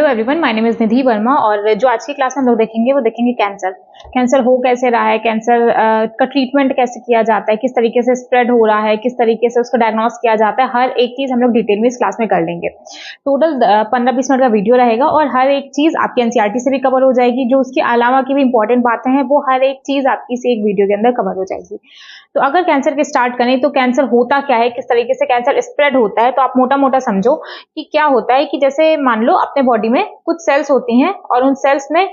Hello everyone, my name is Nidhi Verma और जो आज की क्लास में हम लोग देखेंगे वो देखेंगे कैंसर हो कैसे रहा है, कैंसर का ट्रीटमेंट कैसे किया जाता है, किस तरीके से स्प्रेड हो रहा है, किस तरीके से उसको डायग्नोस किया जाता है। हर एक चीज हम लोग डिटेल में इस क्लास में कर लेंगे। टोटल 15-20 मिनट का वीडियो रहेगा और हर एक चीज आपकी एनसीईआरटी से भी कवर हो जाएगी। जो उसके अलावा की भी इंपॉर्टेंट बातें हैं वो हर एक चीज आपकी इस एक वीडियो के अंदर कवर हो जाएगी। तो अगर कैंसर के स्टार्ट करें तो कैंसर होता क्या है, किस तरीके से कैंसर स्प्रेड होता है, तो आप मोटा मोटा समझो कि क्या होता है कि जैसे मान लो अपने बॉडी में कुछ सेल्स होती हैं और उन सेल्स में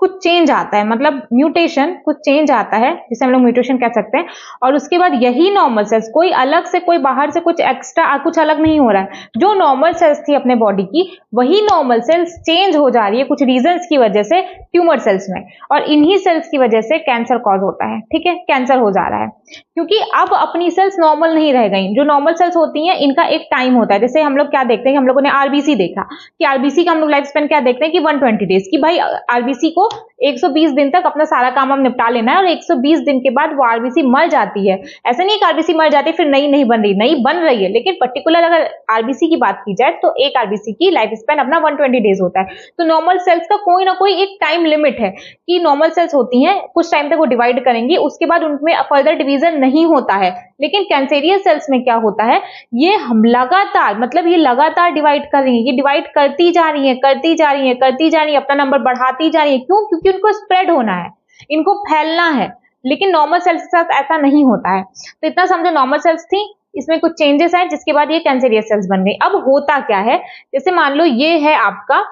कुछ चेंज आता है, मतलब म्यूटेशन, कुछ चेंज आता है जिसे हम लोग म्यूटेशन कह सकते हैं। और उसके बाद यही नॉर्मल सेल्स, कोई अलग से, कोई बाहर से कुछ एक्स्ट्रा कुछ अलग नहीं हो रहा है। जो नॉर्मल सेल्स थी अपने बॉडी की वही नॉर्मल सेल्स चेंज हो जा रही है कुछ रीजंस की वजह से ट्यूमर सेल्स में, और इन्हीं सेल्स की वजह से कैंसर कॉज होता है। ठीक है, कैंसर हो जा रहा है क्योंकि अब अपनी सेल्स नॉर्मल नहीं रह गई। जो नॉर्मल सेल्स होती हैं इनका एक टाइम होता है। जैसे हम लोग क्या देखते हैं, हम लोगों ने आरबीसी देखा कि आरबीसी का हम लोग लाइफ स्पेन क्या देखते हैं कि 120 डेज की, भाई आरबीसी को 120 दिन तक अपना सारा काम हम निपटा लेना है और 120 दिन के बाद वो आरबीसी मर जाती है। ऐसा नहीं कि आरबीसी मर जाती है फिर नई नहीं बन रही, नई बन रही है, लेकिन पर्टिकुलर अगर आरबीसी की बात की जाए तो एक आरबीसी की लाइफ स्पेन अपना 120 डेज होता है। तो नॉर्मल सेल्स का कोई ना कोई एक टाइम लिमिट है कि नॉर्मल सेल्स होती हैं कुछ टाइम तक वो डिवाइड करेंगी, उसके बाद उनमें फर्दर डिवीजन नहीं होता है। लेकिन कैंसेरियस सेल्स में क्या होता है, ये हम लगातार, मतलब ये लगातार डिवाइड कर रही है, ये डिवाइड करती जा रही है, करती जा रही है, करती जा रही है, अपना नंबर बढ़ाती जा रही है। क्यों? क्योंकि उनको स्प्रेड होना है, इनको फैलना है। लेकिन नॉर्मल सेल्स के साथ ऐसा नहीं होता है। तो इतना समझो, नॉर्मल सेल्स थी, इसमें कुछ चेंजेस आए जिसके बाद ये कैंसेरियस सेल्स बन गई। अब होता क्या है, जैसे मान लो ये है आपका,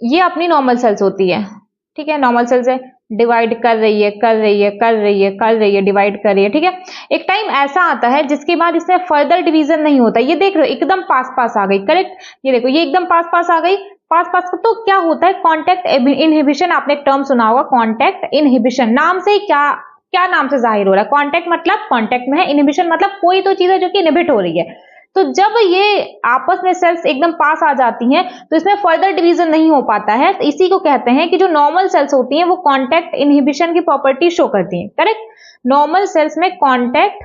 ये अपनी नॉर्मल सेल्स होती है। ठीक है, नॉर्मल सेल्स है, डिवाइड कर रही है, कर रही है, कर रही है, कर रही है, डिवाइड कर रही है। ठीक है, एक टाइम ऐसा आता है जिसके बाद इसमें फर्दर डिवीजन नहीं होता। ये देख रहे हो एकदम पास पास आ गई, करेक्ट। ये देखो ये एकदम पास पास आ गई, पास पास। तो क्या होता है, कॉन्टैक्ट इनहिबिशन, आपने एक टर्म सुना होगा कॉन्टैक्ट इनहिबिशन। नाम से क्या क्या नाम से जाहिर हो रहा है, कॉन्टैक्ट मतलब कॉन्टैक्ट में है, इनहिबिशन मतलब कोई तो चीज है जो कि इनहिबिट हो रही है। तो जब ये आपस में सेल्स एकदम पास आ जाती हैं तो इसमें फर्दर डिवीजन नहीं हो पाता है। तो इसी को कहते हैं कि जो नॉर्मल सेल्स होती हैं वो कॉन्टैक्ट इनहिबिशन की प्रॉपर्टी शो करती हैं। करेक्ट, नॉर्मल सेल्स में कॉन्टैक्ट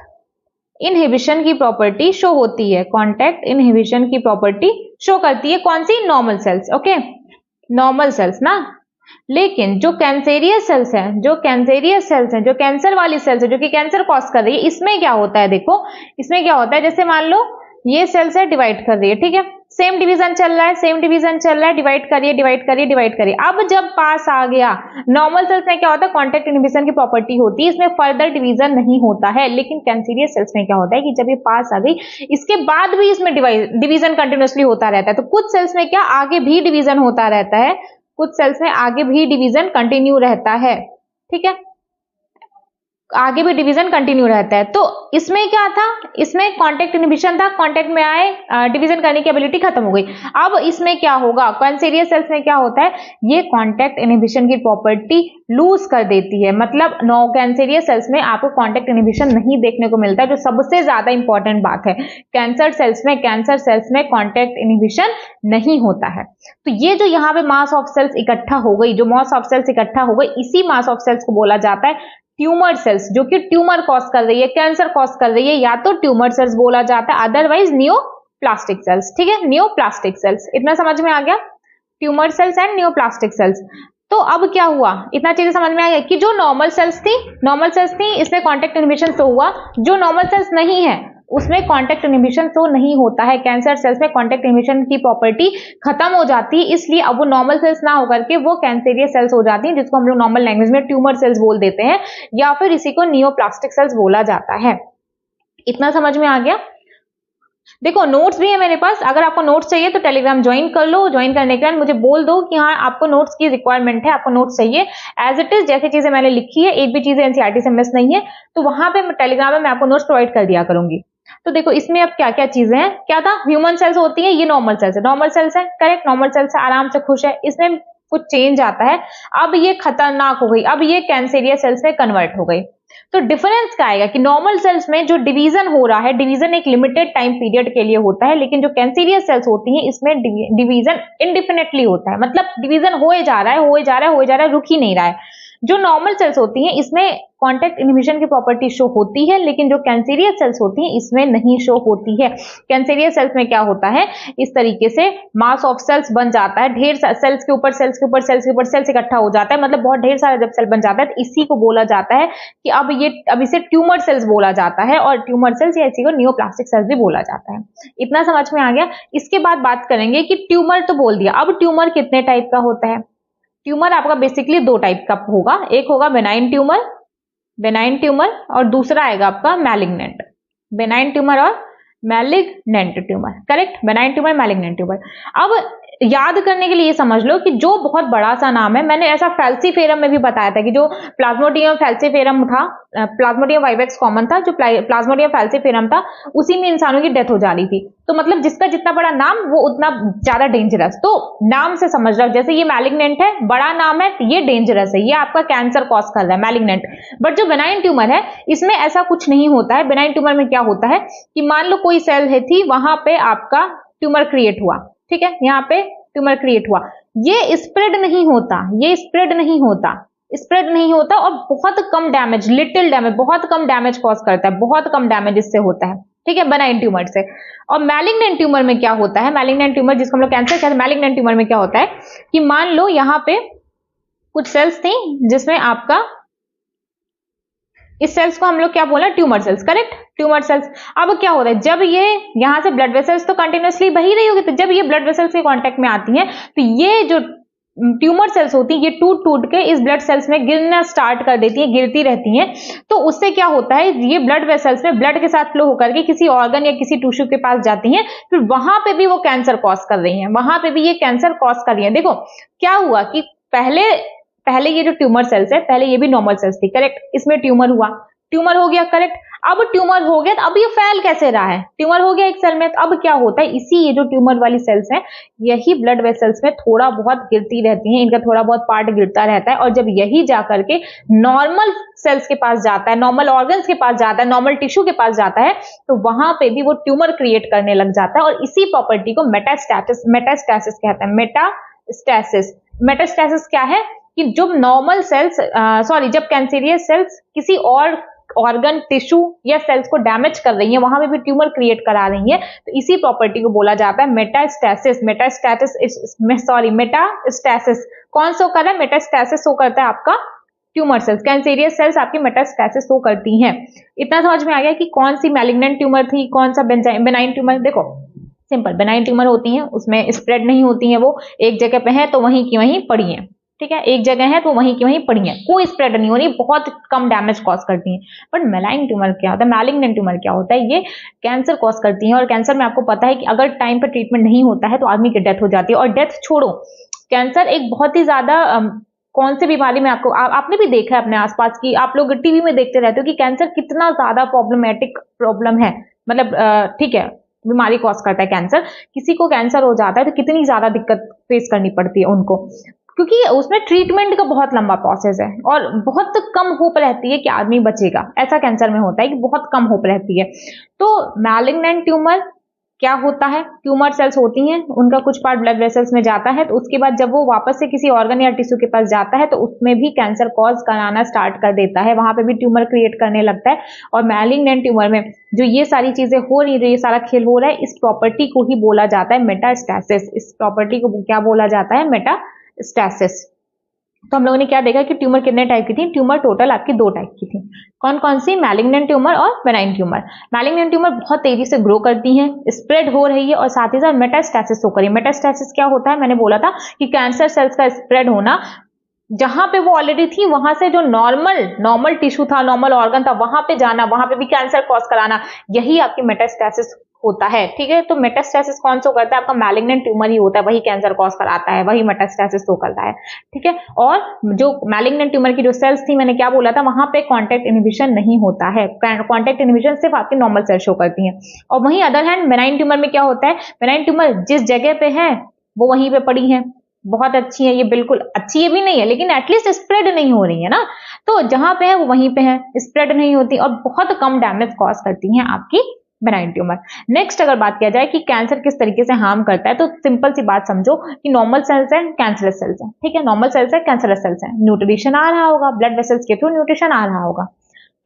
इनहिबिशन की प्रॉपर्टी शो होती है, कॉन्टैक्ट इनहिबिशन की प्रॉपर्टी शो करती है। कौन सी? Normal cells. Okay, normal cells ना। लेकिन जो कैंसेरियस सेल्स हैं, जो कैंसेरियस सेल्स हैं, जो कैंसर वाली सेल्स है, जो कि कैंसर कॉज कर रही है, इसमें क्या होता है, देखो इसमें क्या होता है, जैसे मान लो ये सेल्स है, डिवाइड कर रही है। ठीक है, सेम डिवीजन चल रहा है, सेम डिवीजन चल रहा है, डिवाइड करिए, डिवाइड करिए, डिवाइड करिए। अब जब पास आ गया, नॉर्मल सेल्स में क्या होता है, कॉन्टैक्ट इनहिबिशन की प्रॉपर्टी होती है, इसमें फर्दर डिवीजन नहीं होता है। लेकिन कैंसेरियस सेल्स में क्या होता है कि जब ये पास आ गई इसके बाद भी इसमें डिवीजन कंटिन्यूअसली होता रहता है। तो कुछ सेल्स में क्या आगे भी डिवीजन होता रहता है, कुछ सेल्स में आगे भी डिवीजन कंटिन्यू रहता है। ठीक है, आगे भी डिवीजन कंटिन्यू रहता है। तो इसमें क्या था, इसमें कॉन्टैक्ट इनहिबिशन था, कॉन्टैक्ट में आए, डिवीजन करने की एबिलिटी खत्म हो गई। अब इसमें क्या होगा, कैंसेरियस सेल्स में क्या होता है, ये कॉन्टैक्ट इनहिबिशन की प्रॉपर्टी लूज कर देती है। मतलब नो कैंसेरियस सेल्स में आपको कॉन्टैक्ट इनहिबिशन नहीं देखने को मिलता है, जो सबसे ज्यादा इंपॉर्टेंट बात है। कैंसर सेल्स में कॉन्टैक्ट इनहिबिशन नहीं होता है। तो ये जो यहाँ पे मास ऑफ सेल्स इकट्ठा हो गई, जो मास ऑफ सेल्स इकट्ठा हो गई, इसी मास ऑफ सेल्स को बोला जाता है ट्यूमर सेल्स, जो कि ट्यूमर कॉज कर रही है, कैंसर कॉज कर रही है, या तो ट्यूमर सेल्स बोला जाता है, अदरवाइज नियोप्लास्टिक सेल्स। ठीक है, नियोप्लास्टिक सेल्स, इतना समझ में आ गया, tumour cells and neoplastic cells. तो अब क्या हुआ, इतना चीजें समझ में आ गया कि जो नॉर्मल सेल्स थी इसमें कॉन्टैक्ट इनहिबिशन शो हुआ, जो नॉर्मल सेल्स नहीं है उसमें कॉन्टैक्ट इनहिबिशन शो नहीं होता है। कैंसर सेल्स में कॉन्टैक्ट इनहिबिशन की प्रॉपर्टी खत्म हो जाती है, इसलिए अब वो नॉर्मल सेल्स ना होकर के वो कैंसेरियस सेल्स हो जाती हैं, जिसको हम लोग नॉर्मल लैंग्वेज में ट्यूमर सेल्स बोल देते हैं, या फिर इसी को नियोप्लास्टिक सेल्स बोला जाता है। इतना समझ में आ गया। देखो नोट्स भी है मेरे पास, अगर आपको नोट्स चाहिए तो टेलीग्राम ज्वाइन कर लो। ज्वाइन करने के बाद मुझे बोल दो कि हाँ आपको नोट्स की रिक्वायरमेंट है, आपको नोट्स चाहिए। एज इट इज जैसी चीजें मैंने लिखी है, एक भी चीजें एनसीईआरटी से मिस नहीं है, तो वहां पे टेलीग्राम में मैं आपको नोट्स प्रोवाइड कर दिया करूंगी। तो देखो इसमें अब क्या क्या चीजें हैं, क्या था, ह्यूमन सेल्स होती है, ये नॉर्मल सेल्स है, नॉर्मल सेल्स है, करेक्ट, नॉर्मल सेल्स है, आराम से खुश है, इसमें कुछ चेंज आता है, अब ये खतरनाक हो गई, अब ये कैंसेरियस सेल्स में कन्वर्ट हो गई। तो डिफरेंस क्या आएगा कि नॉर्मल सेल्स में जो डिवीजन हो रहा है, डिवीजन एक लिमिटेड टाइम पीरियड के लिए होता है, लेकिन जो कैंसेरियस सेल्स होती हैं इसमें डिवीजन इंडिफिनिटली होता है। मतलब डिवीजन होए जा रहा है, होए जा रहा है, होए जा रहा है, रुक ही नहीं रहा है। जो नॉर्मल सेल्स होती हैं इसमें कॉन्टैक्ट इनहिबिशन की प्रॉपर्टी शो होती है, लेकिन जो कैंसेरियस सेल्स होती हैं इसमें नहीं शो होती है। कैंसेरियस सेल्स में क्या होता है, इस तरीके से मास ऑफ सेल्स बन जाता है, ढेर सेल्स के ऊपर सेल्स के ऊपर सेल्स के ऊपर सेल्स इकट्ठा हो जाता है, मतलब बहुत ढेर सारा जब सेल बन जाता है तो इसी को बोला जाता है कि अब इसे ट्यूमर सेल्स बोला जाता है, और ट्यूमर सेल्स या इसी को नियोप्लास्टिक सेल्स भी बोला जाता है। इतना समझ में आ गया। इसके बाद बात करेंगे कि ट्यूमर तो बोल दिया, अब ट्यूमर कितने टाइप का होता है। ट्यूमर आपका बेसिकली दो टाइप का होगा, एक होगा बेनाइन ट्यूमर और दूसरा आएगा आपका मैलिग्नेंट। बेनाइन ट्यूमर और malignant tumour, correct, benign tumour malignant tumour. अब याद करने के लिए ये समझ लो कि जो बहुत बड़ा सा नाम है, मैंने ऐसा फैल्सीफेरम में भी बताया था कि जो प्लाज्मोडियम फैल्सीफेरम था, प्लाज्मोडियम वाइवेक्स कॉमन था, जो प्लाज्मोडियम फैल्सीफेरम था उसी में इंसानों की डेथ हो जा रही थी। तो मतलब जिसका जितना बड़ा नाम वो उतना ज्यादा डेंजरस, तो नाम से समझ रहा, जैसे ये मैलिग्नेंट है, बड़ा नाम है तो ये डेंजरस है, ये आपका कैंसर कॉज कर रहा है मैलिग्नेंट। बट जो बेनाइन ट्यूमर है इसमें ऐसा कुछ नहीं होता है। बेनाइन ट्यूमर में क्या होता है कि मान लो कोई सेल है थी, वहां पे आपका ट्यूमर क्रिएट हुआ, ठीक है, यहाँ पे ट्यूमर क्रिएट हुआ, ये स्प्रेड नहीं होता और बहुत कम डैमेज, लिटिल डैमेज, बहुत कम डैमेज कॉज करता है, बहुत कम डैमेज इससे होता है, ठीक है, बेनाइन ट्यूमर से। और मैलिग्नेंट ट्यूमर में क्या होता है, मैलिग्नेंट ट्यूमर जिसको हम लोग कैंसर कहते हैं, मैलिग्नेंट ट्यूमर में क्या होता है कि मान लो यहाँ पे कुछ सेल्स थी जिसमें आपका, इस सेल्स को हम लोग क्या बोला, tumour cells, correct, tumour cells. अब क्या होता है, जब ये यहां से ब्लड वेसल्स तो कंटिन्यूअसली बही रही होगी, तो जब ये ब्लड वेसल्स के कांटेक्ट में आती हैं तो ये जो ट्यूमर सेल्स होती है ये टूट टूट के इस ब्लड सेल्स में गिरना स्टार्ट कर देती है, गिरती रहती हैं। तो उससे क्या होता है, ये ब्लड वेसल्स में ब्लड के साथ फ्लो होकर के किसी ऑर्गन या किसी टिश्यू के पास जाती हैं, फिर वहां पे भी वो कैंसर कॉज कर रही हैं, वहां पे भी ये कैंसर कॉज कर रही है। देखो क्या हुआ कि पहले ये जो ट्यूमर सेल्स है, पहले ये भी नॉर्मल सेल्स थी, करेक्ट, इसमें ट्यूमर हुआ, ट्यूमर हो गया, करेक्ट। अब ट्यूमर हो गया तो अब ये फैल कैसे रहा है, ट्यूमर हो गया एक सेल में, तो अब क्या होता है, इसी ये जो ट्यूमर वाली सेल्स हैं यही ब्लड वेसल्स में थोड़ा बहुत गिरती रहती हैं, इनका थोड़ा बहुत पार्ट गिरता रहता है, और जब यही जाकर के नॉर्मल सेल्स के पास जाता है, नॉर्मल ऑर्गन्स के पास जाता है, नॉर्मल टिश्यू के पास जाता है, तो वहां पे भी वो ट्यूमर क्रिएट करने लग जाता है, और इसी प्रॉपर्टी को मेटास्टैसिस कहते हैं। मेटास्टैसिस क्या है कि जब नॉर्मल सेल्स जब कैंसेरियस सेल्स किसी और ऑर्गन, टिश्यू या सेल्स को डैमेज कर रही हैं, वहां पे भी ट्यूमर क्रिएट करा रही हैं, तो इसी प्रॉपर्टी को बोला जाता है मेटास्टैसिस। मेटास्टैसिस कौन शो कर रहा है, मेटास्टैसिस शो करता है आपका ट्यूमर सेल्स, कैंसेरियस सेल्स आपकी मेटास्टैसिस शो करती हैं। इतना समझ में आ गया कि कौन सी मैलिग्नेंट ट्यूमर थी, कौन सा बेनाइन ट्यूमर। देखो सिंपल, बेनाइन ट्यूमर होती हैं उसमें स्प्रेड नहीं होती हैं, वो एक जगह पे है तो वहीं की वहीं पड़ी हैं, ठीक है, एक जगह है तो वहीं की वहीं पड़ी है, कोई स्प्रेड नहीं हो रही, बहुत कम डैमेज कॉज करती हैं। बट मैलिग्नेंट ट्यूमर क्या होता है, मैलिग्नेंट ट्यूमर क्या होता है, ये कैंसर कॉज करती हैं, और कैंसर में आपको पता है कि अगर टाइम पर ट्रीटमेंट नहीं होता है तो आदमी की डेथ हो जाती है। और डेथ छोड़ो, कैंसर एक बहुत ही ज्यादा कौन से बीमारी में आपने भी देखा है अपने आसपास की, आप लोग टीवी में देखते रहते हो कि कैंसर कितना ज्यादा प्रॉब्लमेटिक प्रॉब्लम है, मतलब ठीक है, बीमारी कॉज करता है कैंसर। किसी को कैंसर हो जाता है तो कितनी ज्यादा दिक्कत फेस करनी पड़ती है उनको, क्योंकि उसमें ट्रीटमेंट का बहुत लंबा प्रोसेस है और बहुत कम होप रहती है कि आदमी बचेगा। ऐसा कैंसर में होता है कि बहुत कम होप रहती है। तो मैलिग्नेंट ट्यूमर क्या होता है, ट्यूमर सेल्स होती हैं, उनका कुछ पार्ट ब्लड वेसल्स में जाता है, तो उसके बाद जब वो वापस से किसी ऑर्गन या टिश्यू के पास जाता है तो उसमें भी कैंसर कॉज कराना स्टार्ट कर देता है, वहां पे भी ट्यूमर क्रिएट करने लगता है। और मैलिग्नेंट ट्यूमर में जो ये सारी चीजें हो रही, जो ये सारा खेल हो रहा है, इस प्रॉपर्टी को ही बोला जाता है मेटास्टैसिस। इस प्रॉपर्टी को क्या बोला जाता है, मेटास्टैसिस। तो हम लोगों ने क्या देखा कि ट्यूमर कितने टाइप की थी, ट्यूमर टोटल आपकी दो टाइप की थी। कौन कौन सी, मैलिग्नेंट ट्यूमर और बेनाइन ट्यूमर। मैलिग्नेंट ट्यूमर बहुत तेजी से ग्रो करती हैं, स्प्रेड हो रही है और साथ ही साथ मेटास्टैसिस हो रही है। मेटास्टैसिस क्या होता है, मैंने बोला था कि कैंसर सेल्स का स्प्रेड होना, जहां पे वो ऑलरेडी थी वहां से जो नॉर्मल टिश्यू था, नॉर्मल ऑर्गन था, वहां पे जाना, वहां पे भी कैंसर कॉज कराना, यही आपकी मेटास्टैसिस होता है, ठीक है। तो मेटास्टैसिस कौन सो करता है, आपका मैलिग्नेंट ट्यूमर ही होता है, वही कैंसर कॉज कराता है, वही मेटास्टैसिस शो करता है, ठीक है। और जो मैलिग्नेंट ट्यूमर की जो सेल्स थी, मैंने क्या बोला था, वहां पे कॉन्टैक्ट इनहिबिशन नहीं होता है, कॉन्टैक्ट इनहिबिशन सिर्फ आपकी नॉर्मल सेल शो करती हैं। और वहीं अदर हैंड बेनाइन ट्यूमर में क्या होता है, बेनाइन ट्यूमर जिस जगह पे है वो वहीं पे पड़ी है, बहुत अच्छी है, ये बिल्कुल अच्छी भी नहीं है लेकिन एटलीस्ट स्प्रेड नहीं हो रही है ना, तो जहां पे है वो वहीं पे है, स्प्रेड नहीं होती और बहुत कम डैमेज कॉज करती हैं आपकी बेनाइन ट्यूमर। नेक्स्ट अगर बात किया जाए कि कैंसर किस तरीके से हार्म करता है, तो सिंपल सी बात समझो कि नॉर्मल सेल्स हैं, कैंसरस सेल्स हैं, ठीक है, नॉर्मल सेल्स हैं, कैंसरस सेल्स हैं, न्यूट्रिशन आ रहा होगा, ब्लड वेसल्स के थ्रू न्यूट्रिशन आ रहा होगा।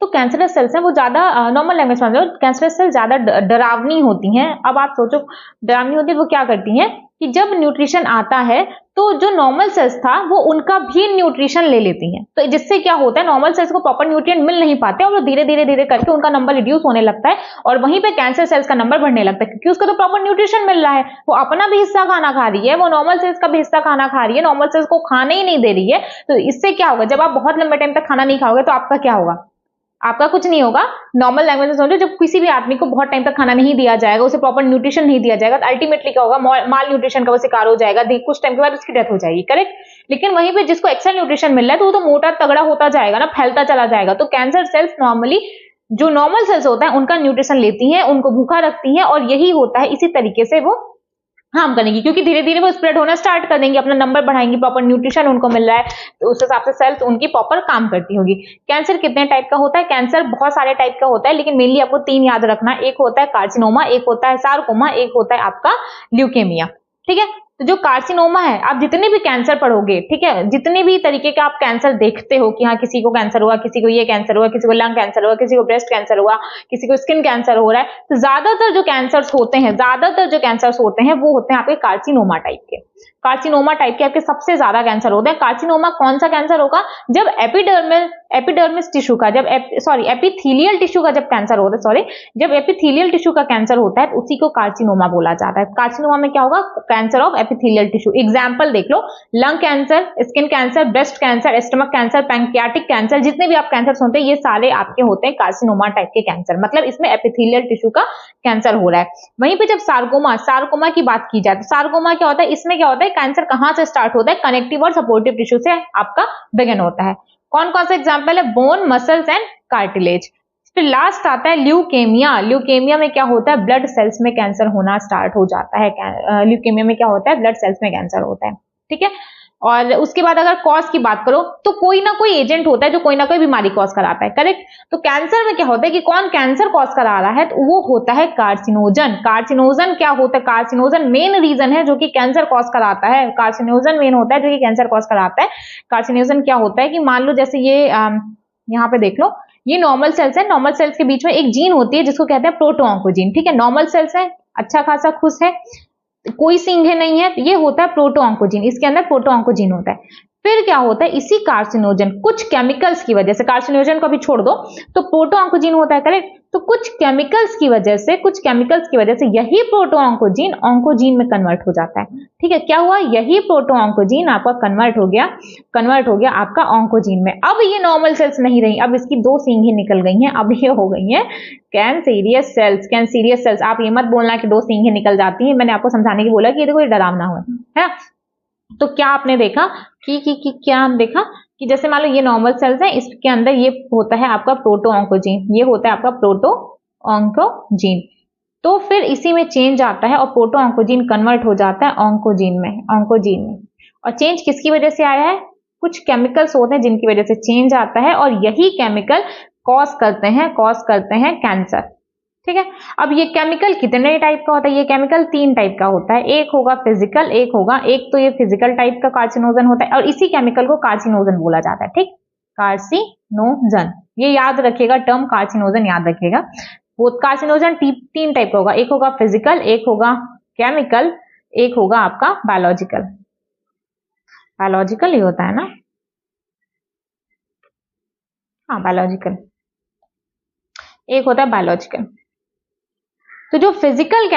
तो कैंसरस सेल्स हैं वो ज्यादा, नॉर्मल लैंग्वेज में समझो, कैंसरस सेल्स ज्यादा डरावनी होती हैं। अब आप सोचो डरावनी होती है, वो क्या करती हैं कि जब न्यूट्रिशन आता है तो जो नॉर्मल सेल्स था वो उनका भी न्यूट्रिशन ले लेती हैं, तो जिससे क्या होता है, नॉर्मल सेल्स को प्रॉपर न्यूट्रिएंट मिल नहीं पाते और वो धीरे धीरे धीरे करके उनका नंबर रिड्यूस होने लगता है और वहीं पे कैंसर सेल्स का नंबर बढ़ने लगता है, क्योंकि उसको तो प्रॉपर न्यूट्रिशन मिल रहा है, वो अपना भी हिस्सा खाना खा रही है, वो नॉर्मल सेल्स का भी हिस्सा खाना खा रही है, नॉर्मल सेल्स को खाने ही नहीं दे रही है। तो इससे क्या होगा, जब आप बहुत लंबे टाइम तक खाना नहीं खाओगे तो आपका क्या होगा, आपका कुछ नहीं होगा। नॉर्मल लैंग्वेज में समझो, जब किसी भी आदमी को बहुत टाइम तक खाना नहीं दिया जाएगा, उसे प्रॉपर न्यूट्रिशन नहीं दिया जाएगा, तो अल्टीमेटली क्या होगा, माल न्यूट्रिशन का वो शिकार हो जाएगा, कुछ टाइम के बाद उसकी डेथ हो जाएगी, करेक्ट। लेकिन वहीं पे जिसको एक्सेल न्यूट्रिशन मिल रहा है तो वो तो मोटा तगड़ा होता जाएगा ना, फैलता चला जाएगा। तो कैंसर सेल्स नॉर्मली जो नॉर्मल सेल्स होता है उनका न्यूट्रिशन लेती हैं, उनको भूखा रखती हैं और यही होता है, इसी तरीके से वो हार्म करेंगी, क्योंकि धीरे धीरे वो स्प्रेड होना स्टार्ट कर देंगी, अपना नंबर बढ़ाएंगी, प्रॉपर न्यूट्रिशन उनको मिल रहा है, तो उस हिसाब से सेल्स उनकी प्रॉपर काम करती होगी। कैंसर कितने टाइप का होता है, कैंसर बहुत सारे टाइप का होता है, लेकिन मेनली आपको 3 याद रखना, एक होता है कार्सिनोमा, एक होता है सारकोमा, एक होता है आपका ल्यूकेमिया, ठीक है। तो जो कार्सिनोमा है, आप जितने भी कैंसर पढ़ोगे, ठीक है, जितने भी तरीके का आप कैंसर देखते हो कि हाँ किसी को कैंसर हुआ, किसी को ये कैंसर हुआ, किसी को लंग कैंसर हुआ, किसी को ब्रेस्ट कैंसर हुआ, किसी को स्किन कैंसर हो रहा है, तो ज्यादातर जो कैंसर्स होते हैं वो होते हैं आपके कार्सिनोमा टाइप के। कार्सिनोमा टाइप के आपके सबसे ज्यादा कैंसर होते हैं। कार्सिनोमा कौन सा कैंसर होगा, जब एपिडर्मिस टिश्यू का, जब एपिथेलियल टिश्यू का जब कैंसर होता है, जब एपिथेलियल टिश्यू का कैंसर होता है तो उसी को कार्सिनोमा बोला जाता है। कार्सिनोमा में क्या होगा, cancer of epithelial tissue. Example देख लो, lung cancer, skin cancer, breast cancer, stomach cancer, pancreatic cancer, जितने भी आप कैंसर सुनते हैं ये सारे आपके होते हैं कार्सिनोमा टाइप के कैंसर, मतलब इसमें एपिथेलियल टिश्यू का कैंसर हो रहा है। वहीं पे जब सार्कोमा की बात की जाए तो सार्कोमा क्या होता है, इसमें क्या होता है, कैंसर कहां से स्टार्ट होता है, कनेक्टिव और सपोर्टिव टिश्यू से आपका बिगिन होता है। कौन कौन सा एग्जांपल है, बोन, मसल्स एंड कार्टिलेज। फिर लास्ट आता है ल्यूकेमिया। ल्यूकेमिया में क्या होता है, ब्लड सेल्स में कैंसर होना स्टार्ट हो जाता है। ल्यूकेमिया में क्या होता है, ब्लड सेल्स में कैंसर होता है, ठीक है। और उसके बाद अगर कॉज की बात करो तो कोई ना कोई एजेंट होता है जो कोई ना कोई बीमारी कॉज कराता है, करेक्ट। तो कैंसर में क्या होता है कि कौन कैंसर कॉज करा रहा है, तो वो होता है कार्सिनोजन। कार्सिनोजन क्या होता है, कार्सिनोजन मेन रीजन है जो कि कैंसर कॉज कराता है। कार्सिनोजन मेन होता है जो कि कैंसर कॉज कराता है। कार्सिनोजन क्या होता है कि मान लो जैसे ये यहाँ पे देख लो, ये नॉर्मल सेल्स है, नॉर्मल सेल्स के बीच में एक जीन होती है जिसको कहते हैं प्रोटोऑन्कोजीन, ठीक है। नॉर्मल सेल्स है, अच्छा खासा खुश है, कोई सींघे नहीं है, ये होता है प्रोटोऑन्कोजीन, इसके अंदर प्रोटोऑन्कोजीन होता है। फिर क्या होता है, इसी कार्सिनोजन कुछ केमिकल्स की वजह से, कार्सिनोजन को भी छोड़ दो तो प्रोटोऑन्कोजीन होता है, करेक्ट। तो कुछ केमिकल्स की वजह से यही प्रोटोऑन्कोजीन ऑन्कोजीन में कन्वर्ट हो जाता है, ठीक है। क्या हुआ, यही प्रोटोऑन्कोजीन आपका कन्वर्ट हो गया आपका ऑन्कोजीन में। अब ये नॉर्मल सेल्स नहीं रही, अब इसकी 2 सींघें निकल गई हैं, अब ये हो गई हैं कैंसेरियस सेल्स। आप ये मत बोलना कि 2 सींघें निकल जाती हैं, मैंने आपको समझाने की बोला कि ये कोई डरावना हो, है। तो क्या आपने देखा क्या हम देखा कि जैसे मान लो ये नॉर्मल सेल्स है, इसके अंदर ये होता है आपका प्रोटोऑन्कोजीन, ये होता है आपका प्रोटोऑन्कोजीन। तो फिर इसी में चेंज आता है और प्रोटोऑन्कोजीन कन्वर्ट हो जाता है ऑन्कोजीन में। और चेंज किसकी वजह से आया है, कुछ केमिकल्स होते हैं जिनकी वजह से चेंज आता है और यही केमिकल कॉज करते हैं कैंसर, ठीक है। अब ये केमिकल कितने टाइप का होता है, ये केमिकल 3 टाइप का होता है। एक होगा फिजिकल, एक तो ये फिजिकल टाइप का कार्सिनोजन होता है और इसी केमिकल को कार्सिनोजन बोला जाता है, ठीक। कार्सिनोजन, ये याद रखिएगा, टर्म कार्सिनोजन याद रखिएगा। वो कार्सिनोजन 3 टाइप का होगा, एक होगा फिजिकल, एक होगा केमिकल, एक होगा आपका बायोलॉजिकल ही होता है ना, हाँ बायोलॉजिकल, एक होता है बायोलॉजिकल। तो जो फिजिकल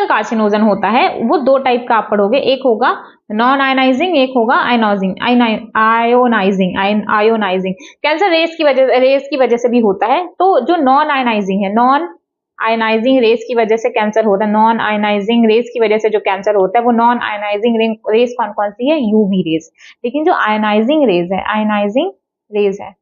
कार्सिनोजन होता है वो 2 टाइप का आप पढ़ोगे, एक होगा नॉन आयोनाइजिंग, एक होगा आयोनाइजिंग। कैंसर रेस की वजह से भी होता है। तो जो नॉन आयोनाइजिंग रेस की वजह से कैंसर होता है, नॉन आयोनाइजिंग रेस की वजह से जो कैंसर होता है वो नॉन आयोनाइजिंग रेस कौन सी है, यूवी रेस। लेकिन जो आयोनाइजिंग रेज है,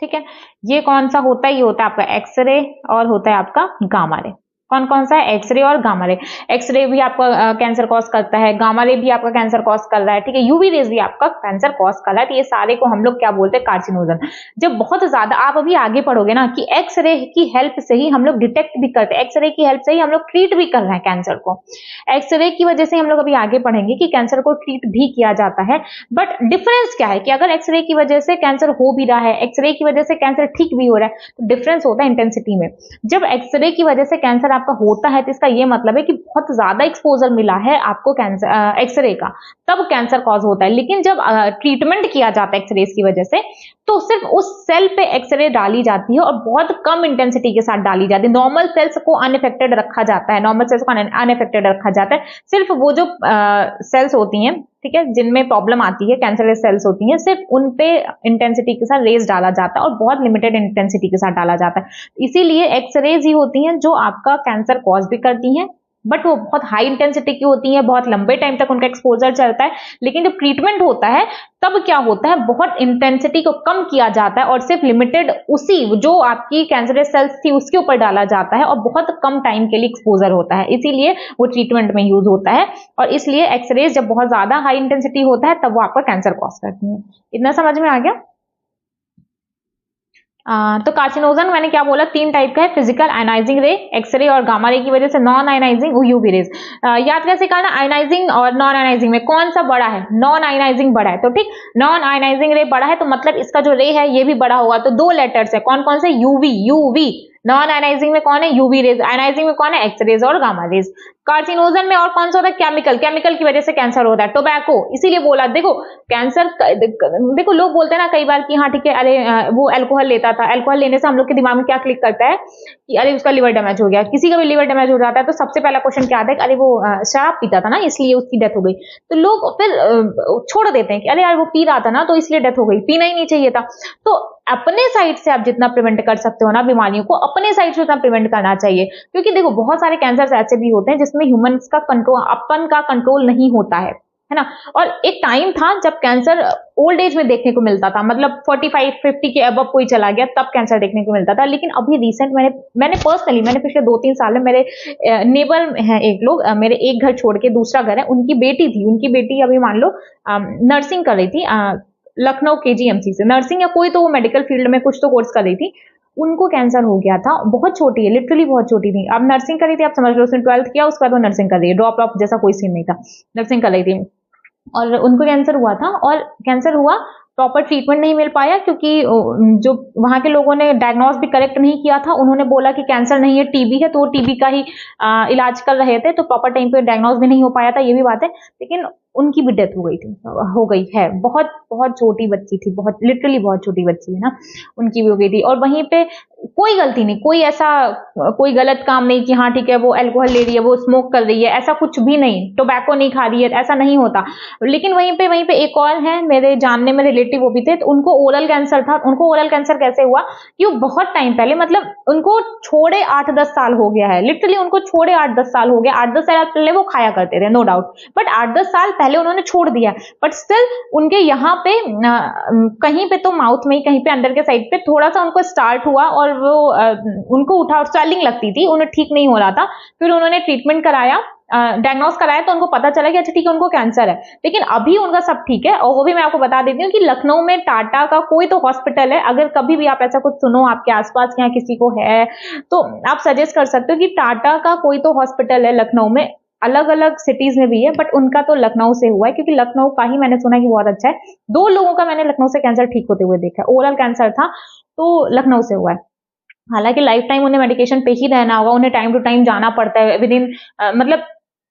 ठीक है, ये कौन सा होता है, ये होता है आपका एक्सरे और होता है आपका गामा रे, कौन कौन सा है? एक्सरे और गामा रे। एक्सरे भी आपका कैंसर कॉज करता है, गामा रे भी आपका कैंसर कॉज कर रहा है, ठीक है, यूवी रेज भी आपका कैंसर कॉज कर रहा है। तो ये सारे को हम लोग क्या बोलते हैं? कार्सिनोजन। जब बहुत ज्यादा आप अभी आगे पढ़ोगे ना कि एक्सरे की हेल्प से ही हम लोग डिटेक्ट भी करते हैं, एक्सरे की हेल्प से ही हम लोग ट्रीट भी कर रहे हैं कैंसर को। एक्सरे की वजह से हम लोग अभी आगे पढ़ेंगे कि कैंसर को ट्रीट भी किया जाता है। बट डिफरेंस क्या है कि अगर एक्सरे की वजह से कैंसर हो भी रहा है, एक्सरे की वजह से कैंसर ठीक भी हो रहा है, तो डिफरेंस होता है इंटेंसिटी में। जब एक्सरे की वजह से कैंसर आपका होता है तो इसका ये मतलब है कि बहुत ज्यादा एक्सपोजर मिला है आपको कैंसर एक्सरे का, तब कैंसर कॉज होता है। लेकिन जब ट्रीटमेंट किया जाता है एक्सरे की वजह से, तो सिर्फ उस सेल पे एक्सरे डाली जाती है और बहुत कम इंटेंसिटी के साथ डाली जाती है। नॉर्मल सेल्स को अनअफेक्टेड रखा जाता है, नॉर्मल सेल्स को अनअफेक्टेड रखा जाता है। सिर्फ वो जो सेल्स होती हैं, ठीक है, जिनमें प्रॉब्लम आती है, कैंसरस सेल्स होती हैं, सिर्फ उन पे इंटेंसिटी के साथ रेज डाला जाता है और बहुत लिमिटेड इंटेंसिटी के साथ डाला जाता है। इसीलिए एक्सरेज ही होती हैं जो आपका कैंसर कॉज भी करती हैं, बट वो बहुत हाई इंटेंसिटी की होती है, बहुत लंबे टाइम तक उनका एक्सपोजर चलता है। लेकिन जब ट्रीटमेंट होता है तब क्या होता है, बहुत इंटेंसिटी को कम किया जाता है और सिर्फ लिमिटेड उसी जो आपकी कैंसरस सेल्स थी उसके ऊपर डाला जाता है और बहुत कम टाइम के लिए एक्सपोजर होता है, इसीलिए वो ट्रीटमेंट में यूज होता है। और इसलिए एक्सरेज जब बहुत ज्यादा हाई इंटेंसिटी होता है तब वो आपका कैंसर कॉज करती है। इतना समझ में आ गया? तो कार्सिनोजन मैंने क्या बोला, 3 टाइप का है, फिजिकल, आयनाइजिंग रे, एक्सरे और गामा रे की वजह से, नॉन आयनाइजिंग यूवी रेज। याद कैसे करना, आयनाइजिंग और नॉन आयनाइजिंग में कौन सा बड़ा है? नॉन आयनाइजिंग बड़ा है, तो ठीक, नॉन आयनाइजिंग रे बड़ा है तो मतलब इसका जो रे है ये भी बड़ा होगा। तो 2 लेटर्स है, कौन कौन से? UV, UV. नॉन आयनाइजिंग में कौन है? UV rays. आयनाइजिंग में कौन है? एक्स रेज और गामा रेज। कार्सिनोजन में और कौन सा होता है? केमिकल, केमिकल की वजह से कैंसर होता है, टोबैको। इसीलिए बोला, देखो कैंसर, देखो लोग बोलते हैं ना कई बार कि हाँ ठीक है, अरे वो अल्कोहल लेता था, अल्कोहल लेने से हम लोग के दिमाग में क्या क्लिक करता है कि अरे उसका लिवर डैमेज हो गया। किसी का भी लिवर डैमेज हो जाता है तो सबसे पहला क्वेश्चन क्या आता है? अरे वो शराब पीता था ना इसलिए उसकी डेथ हो गई। तो लोग फिर छोड़ देते हैं कि अरे यार वो पी रहा था ना तो इसलिए डेथ हो गई, पीना ही नहीं चाहिए था। तो अपने साइड से आप जितना प्रिवेंट कर सकते हो ना बीमारियों को, अपने साइड से उतना प्रिवेंट करना चाहिए। क्योंकि देखो बहुत सारे कैंसर ऐसे भी होते हैं जिसमें ह्यूमंस का कंट्रोल, अपन का कंट्रोल नहीं होता है ना। और एक टाइम था जब कैंसर ओल्ड एज में देखने को मिलता था, मतलब 45-50 के अबव कोई चला गया तब कैंसर देखने को मिलता था। लेकिन अभी रिसेंट मैंने पर्सनली पिछले 2-3 साल में मेरे नेबर हैं एक लोग, मेरे एक घर छोड़ के दूसरा घर है, उनकी बेटी थी, उनकी बेटी अभी मान लो नर्सिंग कर रही थी, लखनऊ केजीएमसी से नर्सिंग या कोई तो वो मेडिकल फील्ड में कुछ तो कोर्स कर रही थी। उनको कैंसर हो गया था, बहुत छोटी है, लिटरली बहुत छोटी थी। अब नर्सिंग कर रही थी, आप समझ लो उसने 12th किया, उसके बाद वो नर्सिंग कर रही है, ड्रॉप ऑफ जैसा कोई सीन नहीं था, नर्सिंग कर रही थी। और उनको कैंसर हुआ था, और कैंसर हुआ, प्रॉपर ट्रीटमेंट नहीं मिल पाया क्योंकि जो वहां के लोगों ने डायग्नोस भी करेक्ट नहीं किया था। उन्होंने बोला कि कैंसर नहीं है, टीबी है, तो वो टीबी का ही इलाज कर रहे थे, तो प्रॉपर टाइम पे डायग्नोस भी नहीं हो पाया था, ये भी बात है। लेकिन उनकी भी डेथ हो गई है, बहुत बहुत छोटी बच्ची थी, बहुत लिटरली बहुत छोटी बच्ची है ना, उनकी भी हो गई थी। और वहीं पे कोई गलती नहीं, कोई ऐसा कोई गलत काम नहीं कि हाँ ठीक है वो अल्कोहल ले रही है, वो स्मोक कर रही है, ऐसा कुछ भी नहीं, टोबैको नहीं खा रही है, ऐसा नहीं होता। लेकिन वहीं पे एक और है मेरे जानने में रिलेटिव, वो भी थे, तो उनको ओरल कैंसर था। उनको ओरल कैंसर कैसे हुआ कि वो बहुत टाइम पहले, मतलब उनको छोड़े 8-10 साल हो गया है, लिटरली उनको छोड़े 8-10 साल हो गया। 8-10 साल पहले वो खाया करते थे नो डाउट, बट 8-10 साल पहले उन्होंने छोड़ दिया, बट स्टिल उनके यहाँ पे कहीं पे तो माउथ में ही, कहीं पे अंदर के साइड पे थोड़ा सा उनको स्टार्ट हुआ और वो उनको उठा, स्वेलिंग लगती थी, उन्हें ठीक नहीं हो रहा था। फिर उन्होंने ट्रीटमेंट कराया, डायग्नोस कराया, तो उनको पता चला कि अच्छा ठीक है उनको कैंसर है। लेकिन अभी उनका सब ठीक है। और वो भी मैं आपको बता देती हूँ कि लखनऊ में टाटा का कोई तो हॉस्पिटल है, अगर कभी भी आप ऐसा कुछ सुनो आपके आसपास यहाँ किसी को है तो आप सजेस्ट कर सकते हो कि टाटा का कोई तो हॉस्पिटल है लखनऊ में, अलग अलग सिटीज में भी है, बट उनका तो लखनऊ से हुआ है, क्योंकि लखनऊ का ही मैंने सुना कि बहुत अच्छा है। 2 लोगों का मैंने लखनऊ से कैंसर ठीक होते हुए देखा है, ओरल कैंसर था तो लखनऊ से हुआ है। हालांकि लाइफ टाइम उन्हें मेडिकेशन पे ही रहना होगा, उन्हें टाइम टू टाइम जाना पड़ता है, विद इन मतलब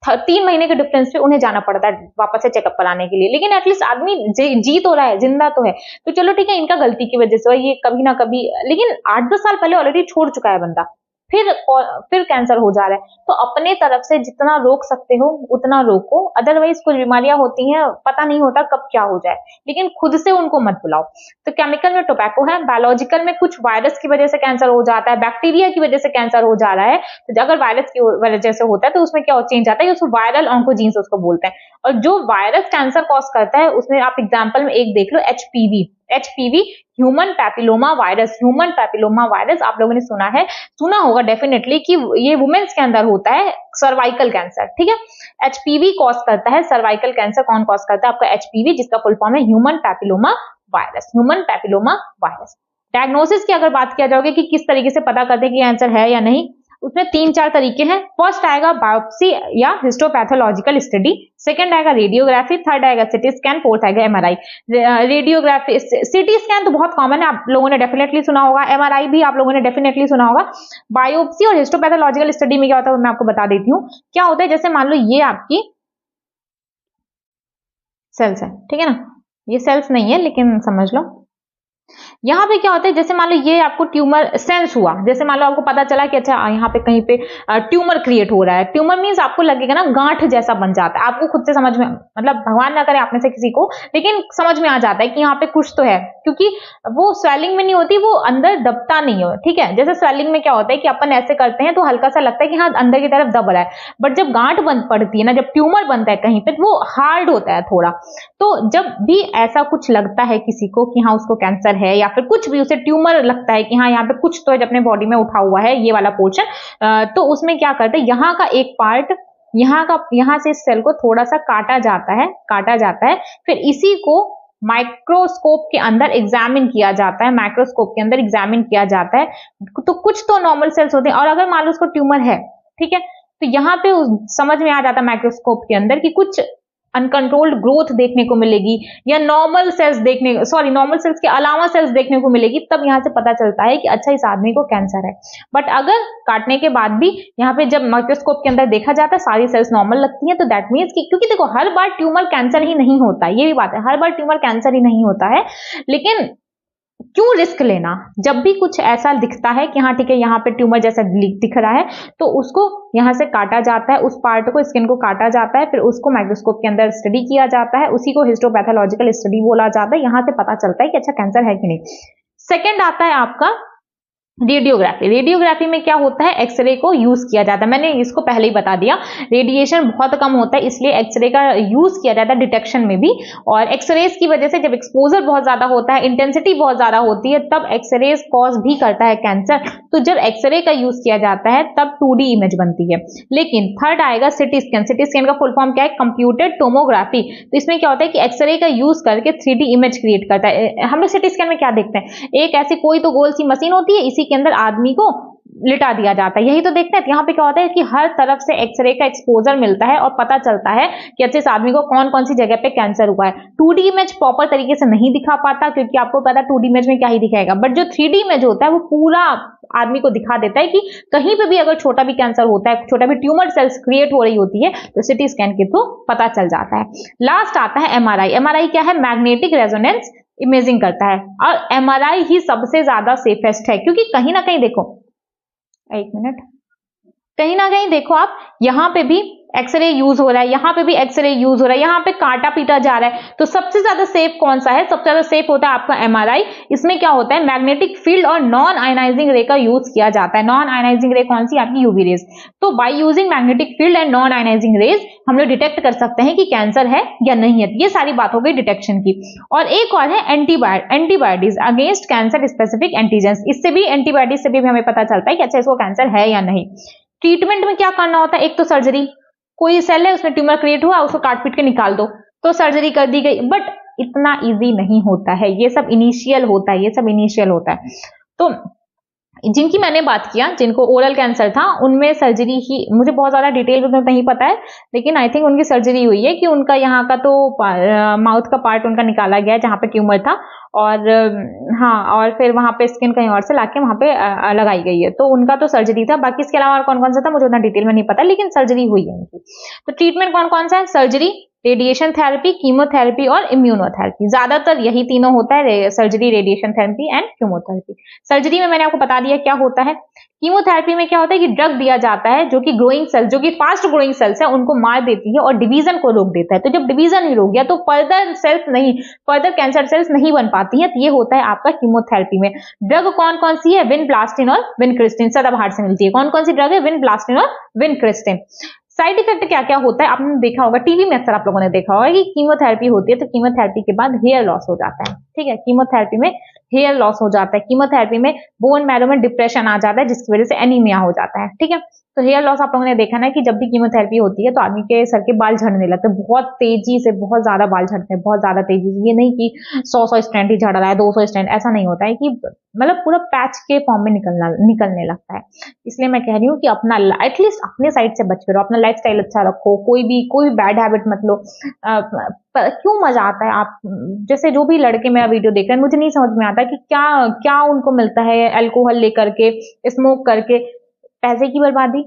3 महीने के डिफरेंस पे उन्हें जाना पड़ता है वापस से चेकअप कराने के लिए। लेकिन एटलीस्ट आदमी जी तो रहा है, जिंदा तो है, तो चलो ठीक है, इनका गलती की वजह से ये कभी ना कभी, लेकिन 8-10 साल पहले ऑलरेडी छोड़ चुका है बंदा, फिर कैंसर हो जा रहा है। तो अपने तरफ से जितना रोक सकते हो उतना रोको, अदरवाइज कुछ बीमारियां होती हैं, पता नहीं होता कब क्या हो जाए, लेकिन खुद से उनको मत बुलाओ। तो केमिकल में टोबैको है, बायोलॉजिकल में कुछ वायरस की वजह से कैंसर हो जाता है, बैक्टीरिया की वजह से कैंसर हो जा रहा है। तो अगर वायरस की वजह से होता है तो उसमें क्या चेंज आता है, उसको वायरल ऑन्कोजीन्स उसको बोलते हैं। और जो वायरस कैंसर कॉज करता है उसमें आप एग्जाम्पल में एक देख लो, HPV, HPV human papilloma virus. Human papilloma virus आप लोगों ने सुना होगा डेफिनेटली कि ये वुमेन्स के अंदर होता है सर्वाइकल कैंसर, ठीक है। HPV कॉज करता है सर्वाइकल कैंसर। कौन कॉज करता है? आपका HPV, जिसका फुल फॉर्म है human papilloma virus. Human papilloma virus. Diagnosis की अगर बात किया जाओगे कि किस तरीके से पता करते हैं कि कैंसर है या नहीं, उसमें 3-4 तरीके हैं। फर्स्ट आएगा बायोप्सी या हिस्टोपैथोलॉजिकल स्टडी, सेकंड आएगा रेडियोग्राफी, थर्ड आएगा सिटी स्कैन, फोर्थ आएगा MRI। रेडियोग्राफी, सिटी स्कैन तो बहुत कॉमन है, आप लोगों ने डेफिनेटली सुना होगा। MRI भी आप लोगों ने डेफिनेटली सुना होगा। बायोप्सी और हिस्टोपैथोलॉजिकल स्टडी में क्या होता है मैं आपको बता देती हूँ। क्या होता है, जैसे मान लो ये आपकी सेल्स है, ठीक है ना, ये सेल्स नहीं है लेकिन समझ लो। यहाँ पे क्या होता है, जैसे मान लो ये आपको ट्यूमर सेंस हुआ, जैसे मान लो आपको पता चला कि अच्छा यहाँ पे कहीं पे ट्यूमर क्रिएट हो रहा है। ट्यूमर मींस आपको लगेगा ना गांठ जैसा बन जाता है, आपको खुद से समझ में, मतलब भगवान ना करे आप में से किसी को, लेकिन समझ में आ जाता है कि यहाँ पे कुछ तो है, क्योंकि वो स्वेलिंग में नहीं होती, वो अंदर दबता नहीं हो, ठीक है। जैसे स्वेलिंग में क्या होता है कि अपन ऐसे करते हैं तो हल्का सा लगता है कि हाँ अंदर की तरफ दब रहा है, बट जब गांठ बन पड़ती है ना, जब ट्यूमर बनता है कहीं पे, तो वो हार्ड होता है थोड़ा। तो जब भी ऐसा कुछ लगता है किसी को कि हाँ उसको कैंसर है, या फिर कुछ भी उसे ट्यूमर लगता है कि हाँ यहाँ पे कुछ तो अपने बॉडी में उठा हुआ है, ये वाला पोर्शन, तो उसमें क्या करते हैं, यहाँ का एक पार्ट, यहाँ से इस सेल को थोड़ा सा काटा जाता है, फिर इसी को माइक्रोस्कोप के अंदर एग्जामिन किया जाता है, माइक्रोस्कोप के अंदर एग्जामिन किया जाता है, तो कुछ तो नॉर्मल सेल्स होते हैं, और अगर मान लो उसको ट्यूमर है, ठीक है, तो यहाँ पे समझ में आ जाता है माइक्रोस्कोप के अंदर कि कुछ अनकंट्रोल्ड ग्रोथ देखने को मिलेगी, या नॉर्मल सेल्स के अलावा सेल्स देखने को मिलेगी, तब यहाँ से पता चलता है कि अच्छा इस आदमी को कैंसर है। बट अगर काटने के बाद भी यहाँ पे जब माइक्रोस्कोप के अंदर देखा जाता है सारी सेल्स नॉर्मल लगती हैं, तो दैट मीन्स कि, क्योंकि देखो हर बार ट्यूमर कैंसर ही नहीं होता, ये भी बात है, हर बार ट्यूमर कैंसर ही नहीं होता है, लेकिन क्यों रिस्क लेना, जब भी कुछ ऐसा दिखता है कि हाँ ठीक है यहाँ पे ट्यूमर जैसा दिख रहा है, तो उसको यहाँ से काटा जाता है, उस पार्ट को, स्किन को काटा जाता है, फिर उसको माइक्रोस्कोप के अंदर स्टडी किया जाता है, उसी को हिस्टोपैथोलॉजिकल स्टडी बोला जाता है। यहाँ से पता चलता है कि अच्छा कैंसर है कि नहीं। सेकेंड आता है आपका रेडियोग्राफी। रेडियोग्राफी में क्या होता है, एक्सरे को यूज किया जाता है, मैंने इसको पहले ही बता दिया, रेडिएशन बहुत कम होता है इसलिए एक्सरे का यूज किया जाता है डिटेक्शन में भी, और एक्सरेज की वजह से जब एक्सपोजर बहुत ज्यादा होता है, इंटेंसिटी बहुत ज्यादा होती है, तब एक्सरेज कॉज भी करता है कैंसर, तो जब एक्सरे का यूज किया जाता है तब 2D इमेज बनती है। लेकिन थर्ड आएगा सिटी स्कैन। सिटी स्कैन का फुल फॉर्म क्या है, कंप्यूटेड टोमोग्राफी। तो इसमें क्या होता है कि एक्सरे का यूज करके 3D इमेज क्रिएट करता है। हम लोग सिटी स्कैन में क्या देखते हैं, एक ऐसी कोई तो गोल सी मशीन होती है, इसी के अंदर आदमी को लिटा दिया जाता है, यही तो देखते हैं। यहाँ पे क्या होता है कि हर तरफ से एक्सरे का एक्सपोजर मिलता है और पता चलता है कि अच्छे इस आदमी को कौन कौन सी जगह पे कैंसर हुआ है। 2D इमेज प्रॉपर तरीके से नहीं दिखा पाता, क्योंकि आपको पता है 2D इमेज में क्या ही दिखाएगा, बट जो 3D इमेज होता है वो पूरा आदमी को दिखा देता है कि कहीं पे भी अगर छोटा भी कैंसर होता है, छोटा भी ट्यूमर सेल्स क्रिएट हो रही होती है, तो सिटी स्कैन के थ्रू पता चल जाता है। लास्ट आता है MRI। MRI क्या है, मैग्नेटिक रेजोनेंस इमेजिंग करता है, और MRI ही सबसे ज्यादा सेफेस्ट है, क्योंकि कहीं ना कहीं देखो, एक मिनट, कहीं ना कहीं देखो आप, यहाँ पे भी एक्सरे यूज हो रहा है, यहाँ पे भी एक्सरे यूज हो रहा है, यहाँ पे काटा पीटा जा रहा है, तो सबसे ज्यादा सेफ कौन सा है, सबसे ज्यादा सेफ होता है आपका MRI। इसमें क्या होता है, मैग्नेटिक फील्ड और नॉन आयनाइजिंग रे का यूज किया जाता है। नॉन आयनाइजिंग रे कौन सी, आपकी UV रेज। तो by using magnetic field and non ionizing rays हम लोग डिटेक्ट कर सकते हैं कि कैंसर है या नहीं है। ये सारी बात हो गई डिटेक्शन की। और एक और है antibodies against cancer specific antigens. इससे भी, एंटीबॉडीज से भी हमें पता चलता है कि अच्छा इसको कैंसर है या नहीं। ट्रीटमेंट में क्या करना होता है, एक तो सर्जरी, कोई सेल है उसमें ट्यूमर क्रिएट हुआ, उसको काट पीट के निकाल दो, तो सर्जरी कर दी गई, बट इतना इजी नहीं होता है, ये सब इनिशियल होता है, तो जिनकी मैंने बात किया, जिनको ओरल कैंसर था, उनमें सर्जरी ही, मुझे बहुत ज्यादा डिटेल में नहीं पता है, लेकिन आई थिंक उनकी सर्जरी हुई है कि उनका यहाँ का तो माउथ का पार्ट उनका निकाला गया है जहाँ पे ट्यूमर था, और हाँ, और फिर वहां पे स्किन कहीं और से लाके वहां पे लगाई गई है, तो उनका तो सर्जरी था। बाकी इसके अलावा और कौन कौन सा था मुझे उतना डिटेल में नहीं पता, लेकिन सर्जरी हुई है उनकी। तो ट्रीटमेंट कौन कौन सा है, सर्जरी, रेडिएशन थेरेपी, कीमोथेरेपी और इम्यूनोथेरेपी। ज्यादातर यही तीनों होता है, surgery, radiation therapy and chemotherapy. Surgery में मैंने आपको बता दिया क्या होता है। कीमोथेरेपी में क्या होता है कि ड्रग दिया जाता है जो कि ग्रोइंग सेल्स, जो कि फास्ट ग्रोइंग सेल्स है, उनको मार देती है और डिवीजन को रोक देता है। तो जब डिवीजन ही रोक गया तो फर्दर कैंसर सेल्स नहीं बन पाती है, तो ये होता है आपका कीमोथेरेपी में। ड्रग कौन कौन सी है, विनब्लास्टिन और विनक्रिस्टिन, सदाबहार से मिलती है। कौन कौन सी ड्रग है, विनब्लास्टिन और विनक्रिस्टिन। साइड इफेक्ट क्या क्या होता है आपने देखा होगा, टीवी में अक्सर आप लोगों ने देखा होगा कि कीमोथेरेपी होती है तो कीमोथेरेपी के बाद हेयर लॉस हो जाता है, ठीक है, कीमोथेरेपी में हेयर लॉस हो जाता है, कीमोथेरेपी में बोन मैरो में डिप्रेशन आ जाता है जिसकी वजह से एनीमिया हो जाता है, ठीक है। तो हेयर लॉस आप लोगों ने देखा ना कि जब भी कीमोथेरेपी होती है तो आदमी के सर के बाल झड़ने लगते हैं, बहुत तेजी से, बहुत ज्यादा बाल झड़ते हैं, बहुत ज्यादा तेजी से। ये नहीं कि 100 स्ट्रैंड ही झड़ रहा है, 200 स्ट्रैंड, ऐसा नहीं होता है कि मतलब पूरा पैच के फॉर्म में निकलने लगता है। इसलिए मैं कह रही हूँ कि अपना एटलीस्ट अपने साइड से बच करो, अपना लाइफस्टाइल अच्छा रखो, कोई भी बैड हैबिट मत लो। क्यों मजा आता है, आप जैसे जो भी लड़के मेरा वीडियो देख रहे हैं, मुझे नहीं समझ में आता कि क्या क्या उनको मिलता है अल्कोहल लेकर के, स्मोक करके, पैसे की बर्बादी।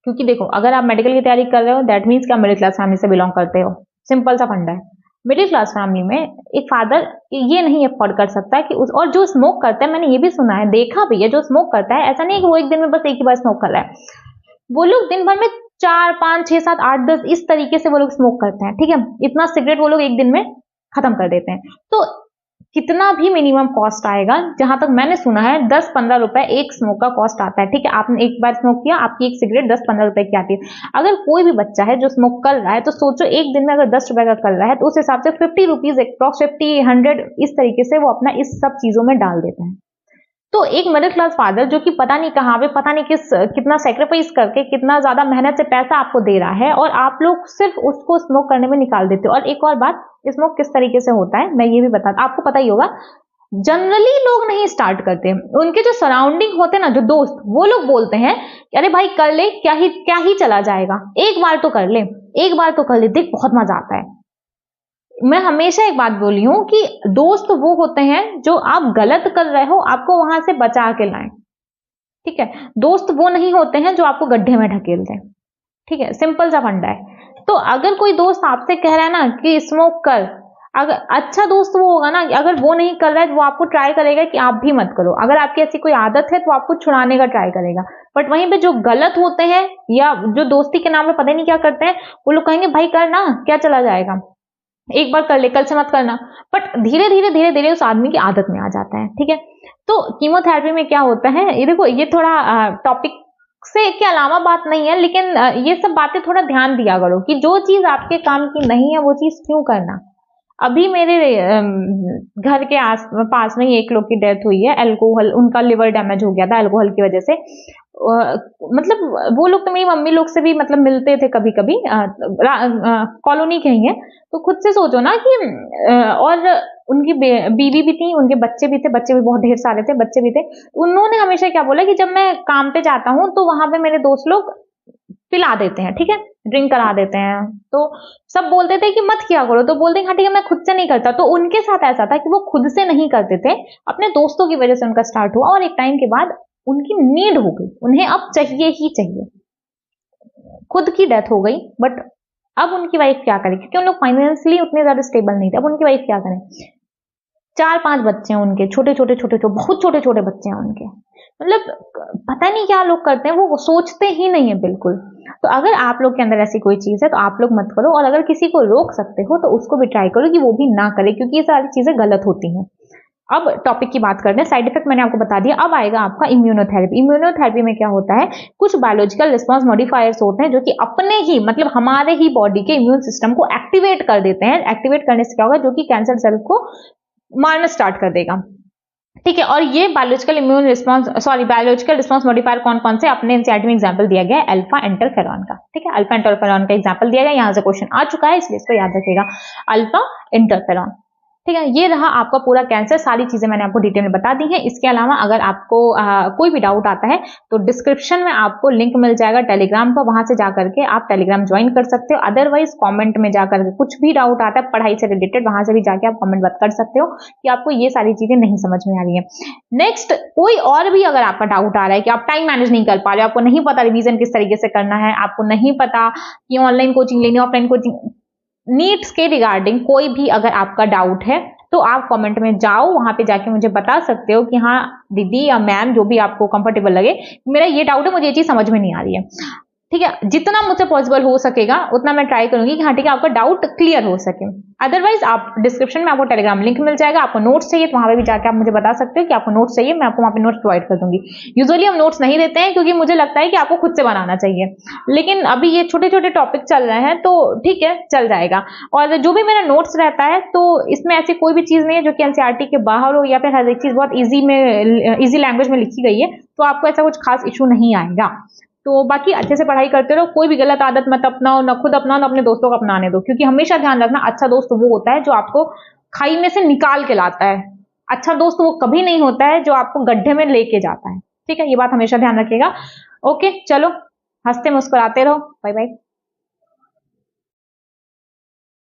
क्योंकि देखो, अगर आप मेडिकल की तैयारी कर रहे हो दैट मीन्स कि आप मिडिल क्लास फैमिली से बिलोंग करते हो, सिंपल सा फंडा है। मिडिल क्लास फैमिली में एक फादर ये नहीं अफोर्ड कर सकता कि उस, और जो स्मोक करता है, मैंने ये भी सुना है, देखा भी है, जो स्मोक करता है ऐसा नहीं है कि वो एक दिन में बस एक ही बार स्मोक कर रहा है, वो लोग दिन भर में 4, 5, 6, 7, 8, 10 इस तरीके से वो लोग स्मोक करते हैं, ठीक है। इतना सिगरेट वो लोग एक दिन में खत्म कर देते हैं। तो कितना भी मिनिमम कॉस्ट आएगा, जहां तक मैंने सुना है 10-15 रुपए एक स्मोक का कॉस्ट आता है, ठीक है। आपने एक बार स्मोक किया, आपकी एक सिगरेट 10-15 रुपए की आती है। अगर कोई भी बच्चा है जो स्मोक कर रहा है तो सोचो एक दिन में अगर 10 रुपए का कर रहा है तो उस हिसाब से 50 रुपीज, अप्रॉक्स 50, 100 इस तरीके से वो अपना इस सब चीजों में डाल देते हैं। तो एक मिडिल क्लास फादर जो कि पता नहीं कहां पे, पता नहीं कितना सेक्रीफाइस करके, कितना ज्यादा मेहनत से पैसा आपको दे रहा है, और आप लोग सिर्फ उसको स्मोक करने में निकाल देते हो। और एक और बात, स्मोक किस तरीके से होता है मैं ये भी बता, आपको पता ही होगा, जनरली लोग नहीं स्टार्ट करते, उनके जो सराउंडिंग होते हैं ना, जो दोस्त, वो लोग बोलते हैं अरे भाई कर ले, क्या ही चला जाएगा, एक बार तो कर ले, एक बार तो कर ले, देख बहुत मजा आता है। मैं हमेशा एक बात बोली हूं कि दोस्त वो होते हैं जो आप गलत कर रहे हो आपको वहां से बचा के लाएं, ठीक है। दोस्त वो नहीं होते हैं जो आपको गड्ढे में ढकेल दें, ठीक है, सिंपल सा फंडा है। तो अगर कोई दोस्त आपसे कह रहा है ना कि स्मोक कर, अगर अच्छा दोस्त वो होगा ना, अगर वो नहीं कर रहा है तो वो आपको ट्राई करेगा कि आप भी मत करो। अगर आपकी ऐसी कोई आदत है तो आपको छुड़ाने का ट्राई करेगा। बट वहीं पे जो गलत होते हैं या जो दोस्ती के नाम पे पता नहीं क्या करते हैं, वो लोग कहेंगे भाई कर ना, क्या चला जाएगा, एक बार कर ले, कल से मत करना। बट धीरे धीरे उस आदमी की आदत में आ जाता है, ठीक है। तो कीमोथेरेपी में क्या होता है, ये देखो, ये थोड़ा टॉपिक से के अलावा बात नहीं है, लेकिन ये सब बातें थोड़ा ध्यान दिया करो कि जो चीज आपके काम की नहीं है वो चीज क्यों करना। अभी मेरे घर के पास में ही एक लोग की डेथ हुई है, अल्कोहल, उनका लिवर डैमेज हो गया था अल्कोहल की वजह से। मतलब वो लोग तो मेरी मम्मी लोग से भी मतलब मिलते थे कभी कभी, कॉलोनी के ही है, तो खुद से सोचो ना कि और उनकी बीवी भी थी, उनके बच्चे भी थे, बच्चे भी बहुत ढेर सारे थे, बच्चे भी थे। उन्होंने हमेशा क्या बोला कि जब मैं काम पे जाता हूँ तो वहां पे मेरे दोस्त लोग पिला देते हैं, ठीक है, ड्रिंक करा देते हैं। तो सब बोलते थे कि मत किया करो, तो बोलते हैं हाँ ठीक है मैं खुद से नहीं करता। तो उनके साथ ऐसा था कि वो खुद से नहीं करते थे, अपने दोस्तों की वजह से उनका स्टार्ट हुआ, और एक टाइम के बाद उनकी नीड हो गई, उन्हें अब चाहिए ही चाहिए। खुद की डेथ हो गई, बट अब उनकी वाइफ क्या करे, क्योंकि उन लोग फाइनेंशियली उतने ज्यादा स्टेबल नहीं थे। अब उनकी वाइफ क्या करें, 4-5 बच्चे हैं उनके, छोटे छोटे बहुत छोटे छोटे बच्चे हैं उनके। मतलब पता नहीं क्या लोग करते हैं, वो सोचते ही नहीं है बिल्कुल। तो अगर आप लोग के अंदर ऐसी कोई चीज है तो आप लोग मत करो, और अगर किसी को रोक सकते हो तो उसको भी ट्राई करो कि वो भी ना करे, क्योंकि ये सारी चीजें गलत होती हैं। अब टॉपिक की बात करते हैं, साइड इफेक्ट मैंने आपको बता दिया। अब आएगा आपका इम्यूनोथेरेपी। इम्यूनोथेरेपी में क्या होता है, कुछ बायोलॉजिकल रिस्पॉन्स मॉडिफायर्स होते हैं जो कि अपने ही मतलब हमारे ही बॉडी के इम्यून सिस्टम को एक्टिवेट कर देते हैं। एक्टिवेट करने से क्या होगा, जो कि कैंसर सेल को मारना स्टार्ट कर देगा, ठीक है। और ये बायोलॉजिकल रिस्पॉन्स मॉडिफायर कौन कौन से, अपने एनसीईआरटी में एग्जांपल दिया गया है अल्फा इंटरफेरॉन का, ठीक है। अल्फा इंटरफेरॉन का एग्जांपल दिया गया, यहां से क्वेश्चन आ चुका है इसलिए इसको याद रखिएगा, अल्फा इंटरफेरॉन, ठीक है। ये रहा आपका पूरा कैंसर, सारी चीजें मैंने आपको डिटेल में बता दी हैं। इसके अलावा अगर आपको कोई भी डाउट आता है तो डिस्क्रिप्शन में आपको लिंक मिल जाएगा टेलीग्राम का, वहां से जाकर के आप टेलीग्राम ज्वाइन कर सकते हो। अदरवाइज कमेंट में जाकर के कुछ भी डाउट आता है पढ़ाई से रिलेटेड, वहां से भी जाके आप कमेंट कर सकते हो कि आपको ये सारी चीजें नहीं समझ में आ रही है। नेक्स्ट, कोई और भी अगर आपका डाउट आ रहा है कि आप टाइम मैनेज नहीं कर पा रहे हो, आपको नहीं पता रिवीजन किस तरीके से करना है, आपको नहीं पता कि ऑनलाइन कोचिंग लेनी है, ऑफलाइन कोचिंग, नीट्स के रिगार्डिंग कोई भी अगर आपका डाउट है तो आप कमेंट में जाओ, वहां पे जाके मुझे बता सकते हो कि हाँ दीदी या मैम, जो भी आपको कंफर्टेबल लगे, मेरा ये डाउट है, मुझे ये चीज समझ में नहीं आ रही है, ठीक है, जितना मुझसे पॉसिबल हो सकेगा उतना मैं ट्राई करूंगी कि हाँ ठीक है आपका डाउट क्लियर हो सके। अदरवाइज आप डिस्क्रिप्शन में आपको टेलीग्राम लिंक मिल जाएगा, आपको नोट्स चाहिए तो वहां पे भी जाके आप मुझे बता सकते हो कि आपको नोट्स चाहिए, मैं आपको वहां पे नोट्स प्रोवाइड कर दूंगी। यूजुअली हम नोट्स नहीं देते हैं क्योंकि मुझे लगता है कि आपको खुद से बनाना चाहिए, लेकिन अभी ये छोटे छोटे टॉपिक चल रहे हैं तो ठीक है चल जाएगा। और जो भी मेरा नोट्स रहता है तो इसमें ऐसी कोई भी चीज नहीं है जो कि एनसीईआरटी के बाहर हो या फिर हर एक चीज बहुत इजी लैंग्वेज में लिखी गई है, तो आपको ऐसा कुछ खास इशू नहीं आएगा। तो बाकी अच्छे से पढ़ाई करते रहो, कोई भी गलत आदत मत अपनाओ, ना खुद अपनाओ ना अपने दोस्तों को अपनाने दो, क्योंकि हमेशा ध्यान रखना अच्छा दोस्त वो होता है जो आपको खाई में से निकाल के लाता है, अच्छा दोस्त वो कभी नहीं होता है जो आपको गड्ढे में लेके जाता है। ठीक है, ये बात हमेशा ध्यान रखिएगा। ओके चलो, हंसते मुस्कुराते रहो, बाय बाय।